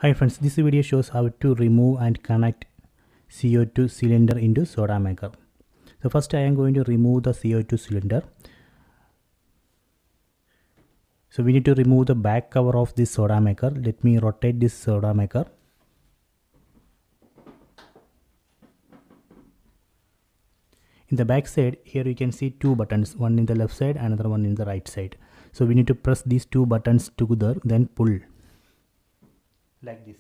Hi friends, this video shows how to remove and connect CO2 cylinder into Sodamaker. So first I am going to remove the CO2 cylinder. So we need to remove the back cover of this Sodamaker. Let me rotate this Sodamaker. In the back side, here you can see two buttons, one in the left side, another one in the right side. So we need to press these two buttons together, then pull like this.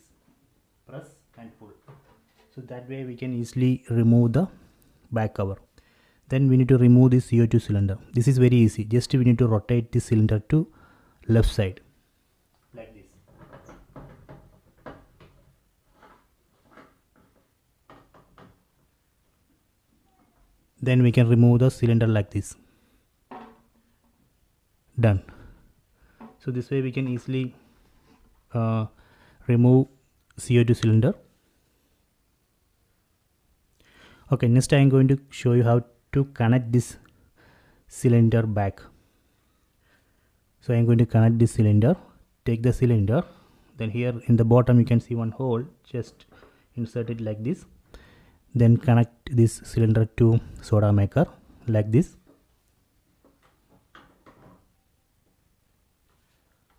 Press and pull. So that way we can easily remove the back cover. Then we need to remove this CO2 cylinder. This is very easy. Just we need to rotate the cylinder to left side like this. Then we can remove the cylinder like this. Done. So this way we can easily remove CO2 cylinder. Okay, next I am going to show you how to connect this cylinder back. So I am going to connect this cylinder. Take the cylinder, then here in the bottom you can see one hole. Just insert it like this. Then connect this cylinder to Sodamaker like this.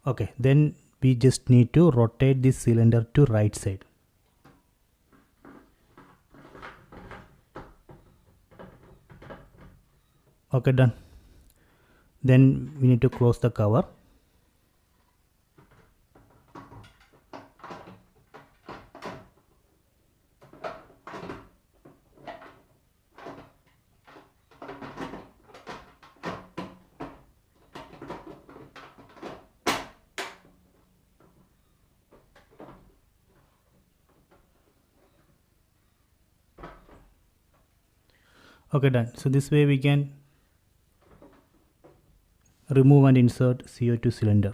Okay, then we just need to rotate this cylinder to right side. Okay, done. Then we need to close the cover. Okay, done. So this way we can remove and insert CO2 cylinder.